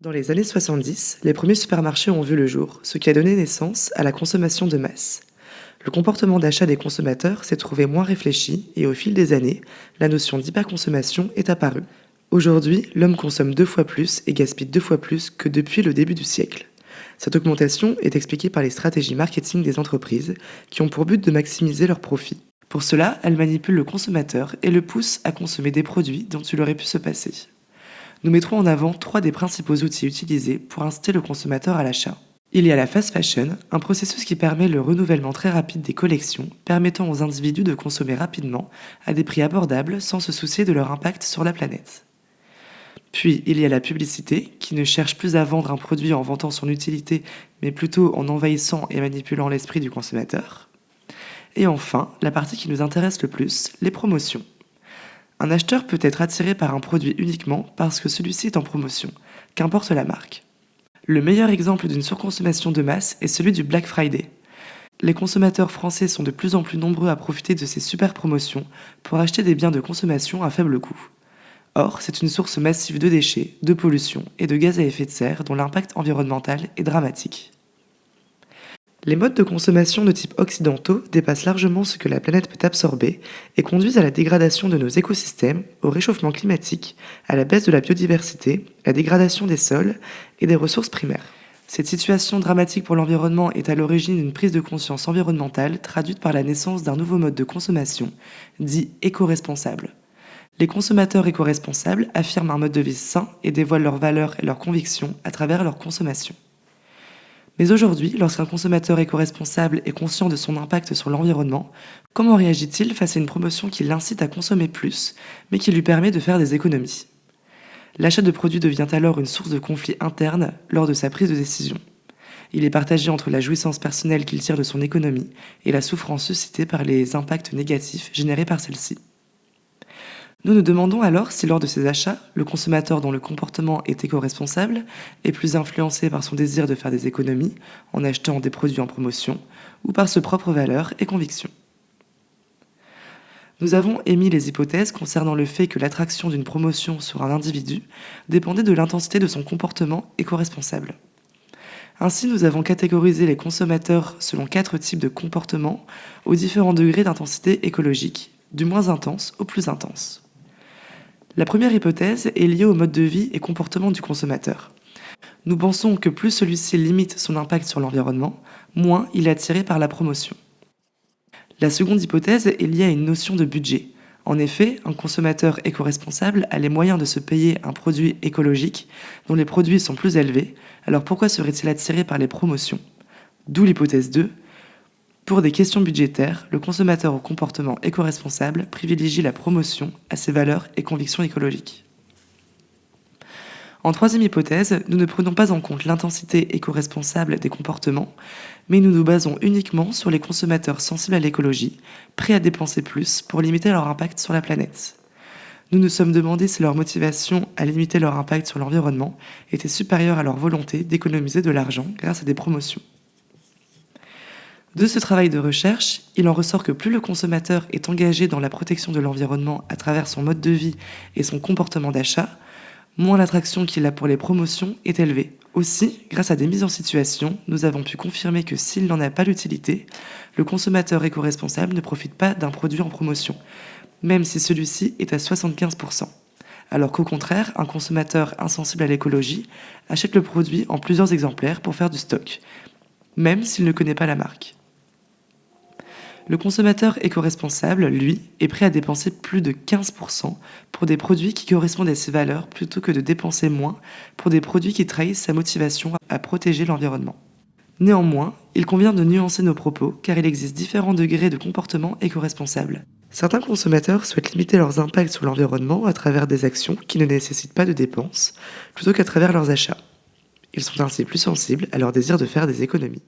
Dans les années 70, les premiers supermarchés ont vu le jour, ce qui a donné naissance à la consommation de masse. Le comportement d'achat des consommateurs s'est trouvé moins réfléchi et au fil des années, la notion d'hyperconsommation est apparue. Aujourd'hui, l'homme consomme 2 fois plus et gaspille 2 fois plus que depuis le début du siècle. Cette augmentation est expliquée par les stratégies marketing des entreprises qui ont pour but de maximiser leurs profits. Pour cela, elles manipulent le consommateur et le poussent à consommer des produits dont il aurait pu se passer. Nous mettrons en avant 3 des principaux outils utilisés pour inciter le consommateur à l'achat. Il y a la fast fashion, un processus qui permet le renouvellement très rapide des collections, permettant aux individus de consommer rapidement à des prix abordables sans se soucier de leur impact sur la planète. Puis il y a la publicité, qui ne cherche plus à vendre un produit en vantant son utilité, mais plutôt en envahissant et manipulant l'esprit du consommateur. Et enfin, la partie qui nous intéresse le plus, les promotions. Un acheteur peut être attiré par un produit uniquement parce que celui-ci est en promotion, qu'importe la marque. Le meilleur exemple d'une surconsommation de masse est celui du Black Friday. Les consommateurs français sont de plus en plus nombreux à profiter de ces super promotions pour acheter des biens de consommation à faible coût. Or, c'est une source massive de déchets, de pollution et de gaz à effet de serre dont l'impact environnemental est dramatique. Les modes de consommation de type occidentaux dépassent largement ce que la planète peut absorber et conduisent à la dégradation de nos écosystèmes, au réchauffement climatique, à la baisse de la biodiversité, à la dégradation des sols et des ressources primaires. Cette situation dramatique pour l'environnement est à l'origine d'une prise de conscience environnementale traduite par la naissance d'un nouveau mode de consommation, dit éco-responsable. Les consommateurs éco-responsables affirment un mode de vie sain et dévoilent leurs valeurs et leurs convictions à travers leur consommation. Mais aujourd'hui, lorsqu'un consommateur éco-responsable est conscient de son impact sur l'environnement, comment réagit-il face à une promotion qui l'incite à consommer plus, mais qui lui permet de faire des économies? L'achat de produits devient alors une source de conflit interne lors de sa prise de décision. Il est partagé entre la jouissance personnelle qu'il tire de son économie et la souffrance suscitée par les impacts négatifs générés par celle-ci. Nous nous demandons alors si lors de ces achats, le consommateur dont le comportement est éco-responsable est plus influencé par son désir de faire des économies en achetant des produits en promotion ou par ses propres valeurs et convictions. Nous avons émis les hypothèses concernant le fait que l'attraction d'une promotion sur un individu dépendait de l'intensité de son comportement éco-responsable. Ainsi, nous avons catégorisé les consommateurs selon 4 types de comportements aux différents degrés d'intensité écologique, du moins intense au plus intense. La première hypothèse est liée au mode de vie et comportement du consommateur. Nous pensons que plus celui-ci limite son impact sur l'environnement, moins il est attiré par la promotion. La seconde hypothèse est liée à une notion de budget. En effet, un consommateur éco-responsable a les moyens de se payer un produit écologique dont les produits sont plus élevés, alors pourquoi serait-il attiré par les promotions? D'où l'hypothèse 2. Pour des questions budgétaires, le consommateur au comportement éco-responsable privilégie la promotion à ses valeurs et convictions écologiques. En troisième hypothèse, nous ne prenons pas en compte l'intensité éco-responsable des comportements, mais nous nous basons uniquement sur les consommateurs sensibles à l'écologie, prêts à dépenser plus pour limiter leur impact sur la planète. Nous nous sommes demandé si leur motivation à limiter leur impact sur l'environnement était supérieure à leur volonté d'économiser de l'argent grâce à des promotions. De ce travail de recherche, il en ressort que plus le consommateur est engagé dans la protection de l'environnement à travers son mode de vie et son comportement d'achat, moins l'attraction qu'il a pour les promotions est élevée. Aussi, grâce à des mises en situation, nous avons pu confirmer que s'il n'en a pas l'utilité, le consommateur éco-responsable ne profite pas d'un produit en promotion, même si celui-ci est à 75%. Alors qu'au contraire, un consommateur insensible à l'écologie achète le produit en plusieurs exemplaires pour faire du stock, même s'il ne connaît pas la marque. Le consommateur éco-responsable, lui, est prêt à dépenser plus de 15% pour des produits qui correspondent à ses valeurs plutôt que de dépenser moins pour des produits qui trahissent sa motivation à protéger l'environnement. Néanmoins, il convient de nuancer nos propos car il existe différents degrés de comportement éco-responsable. Certains consommateurs souhaitent limiter leurs impacts sur l'environnement à travers des actions qui ne nécessitent pas de dépenses plutôt qu'à travers leurs achats. Ils sont ainsi plus sensibles à leur désir de faire des économies.